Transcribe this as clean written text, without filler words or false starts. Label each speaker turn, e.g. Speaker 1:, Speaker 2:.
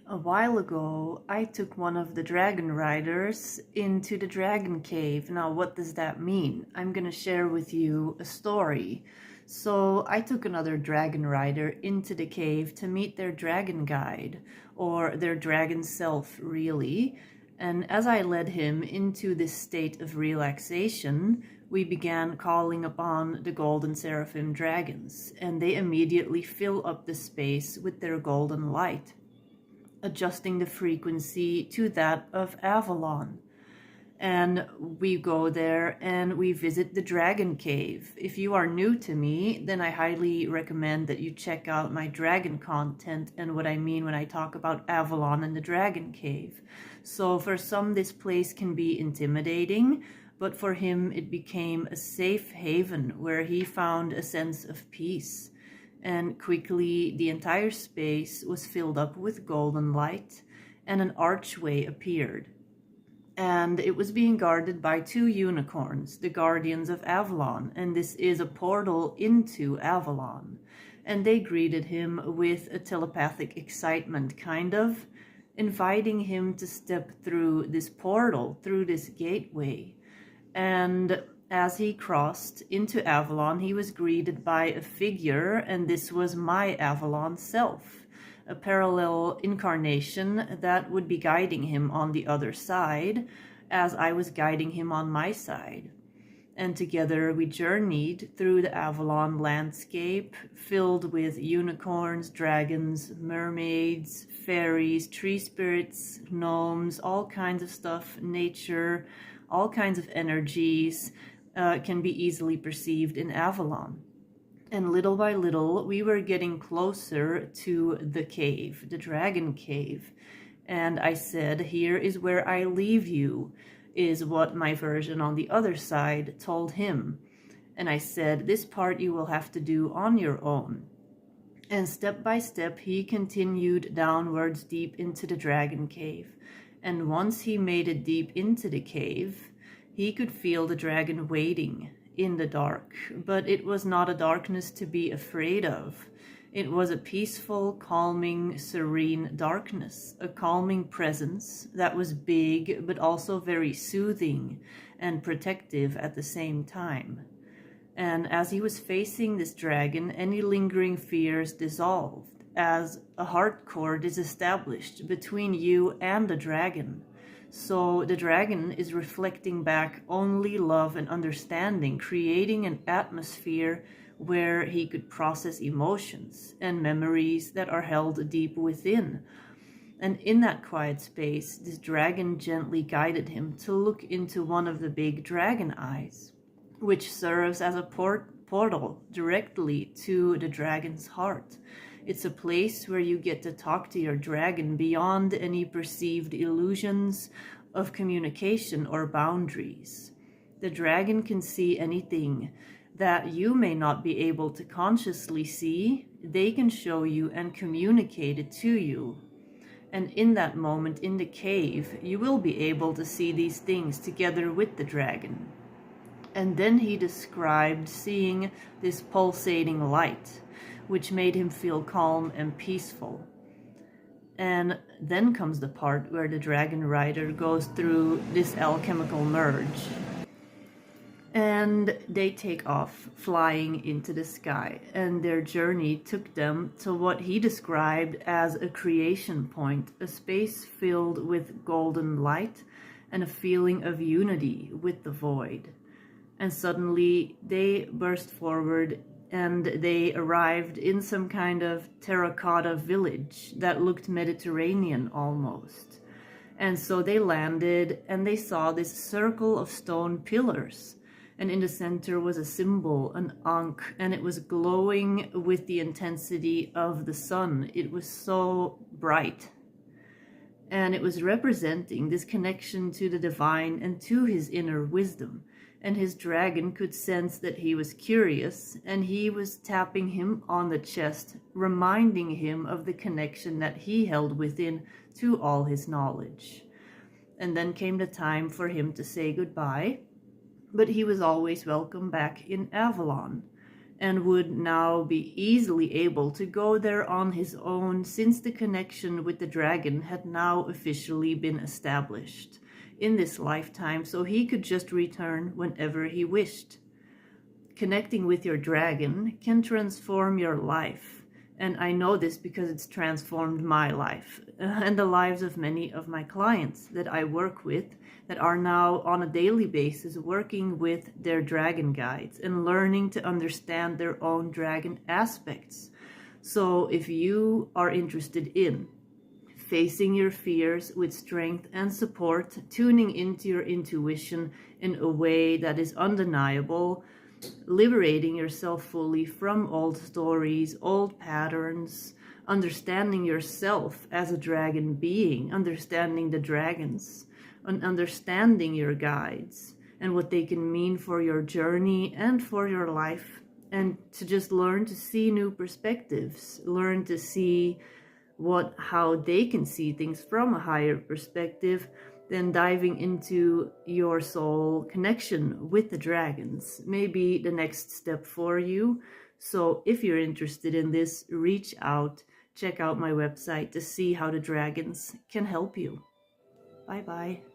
Speaker 1: A while ago, I took one of the dragon riders into the dragon cave. Now, what does that mean? I'm gonna share with you a story. So I took another dragon rider into the cave to meet their dragon guide, or their dragon self, really. And as I led him into this state of relaxation, we began calling upon the golden seraphim dragons, and they immediately fill up the space with their golden light, adjusting the frequency to that of Avalon. And we go there and we visit the Dragon Cave. If you are new to me, then I highly recommend that you check out my dragon content and what I mean when I talk about Avalon and the Dragon Cave. So for some, this place can be intimidating, but for him it became a safe haven where he found a sense of peace. And quickly the entire space was filled up with golden light, and an archway appeared. And it was being guarded by two unicorns, the guardians of Avalon, and this is a portal into Avalon. And they greeted him with a telepathic excitement, kind of, inviting him to step through this portal, through this gateway. And as he crossed into Avalon, he was greeted by a figure, and this was my Avalon self, a parallel incarnation that would be guiding him on the other side, as I was guiding him on my side. And together we journeyed through the Avalon landscape, filled with unicorns, dragons, mermaids, fairies, tree spirits, gnomes, all kinds of stuff, nature, all kinds of energies, can be easily perceived in Avalon. And little by little, we were getting closer to the cave, the dragon cave. And I said, "Here is where I leave you," is what my version on the other side told him. And I said, "This part you will have to do on your own." And step by step, he continued downwards deep into the dragon cave. And once he made it deep into the cave, he could feel the dragon waiting in the dark, but it was not a darkness to be afraid of. It was a peaceful, calming, serene darkness, a calming presence that was big, but also very soothing and protective at the same time. And as he was facing this dragon, any lingering fears dissolved, as a heart cord is established between you and the dragon. So the dragon is reflecting back only love and understanding, creating an atmosphere where he could process emotions and memories that are held deep within. And in that quiet space, this dragon gently guided him to look into one of the big dragon eyes, which serves as a portal directly to the dragon's heart. It's a place where you get to talk to your dragon beyond any perceived illusions of communication or boundaries. The dragon can see anything that you may not be able to consciously see. They can show you and communicate it to you. And in that moment in the cave, you will be able to see these things together with the dragon. And then he described seeing this pulsating light, which made him feel calm and peaceful. And then comes the part where the dragon rider goes through this alchemical merge. And they take off, flying into the sky, and their journey took them to what he described as a creation point, a space filled with golden light and a feeling of unity with the void. And suddenly they burst forward and they arrived in some kind of terracotta village that looked Mediterranean almost. And so they landed and they saw this circle of stone pillars. And in the center was a symbol, an ankh, and it was glowing with the intensity of the sun. It was so bright. And it was representing this connection to the divine and to his inner wisdom. And his dragon could sense that he was curious, and he was tapping him on the chest, reminding him of the connection that he held within to all his knowledge. And then came the time for him to say goodbye, but he was always welcome back in Avalon. and would now be easily able to go there on his own, since the connection with the dragon had now officially been established in this lifetime, so he could just return whenever he wished. Connecting with your dragon can transform your life, and I know this because it's transformed my life and the lives of many of my clients that I work with, that are now on a daily basis working with their dragon guides and learning to understand their own dragon aspects. So if you are interested in facing your fears with strength and support, tuning into your intuition in a way that is undeniable, liberating yourself fully from old stories, old patterns, understanding yourself as a dragon being, understanding the dragons, and understanding your guides and what they can mean for your journey and for your life, and to just learn to see new perspectives, learn to see how they can see things from a higher perspective, then diving into your soul connection with the dragons may be the next step for you. So if you're interested in this, reach out, check out my website to see how the dragons can help you. Bye-bye.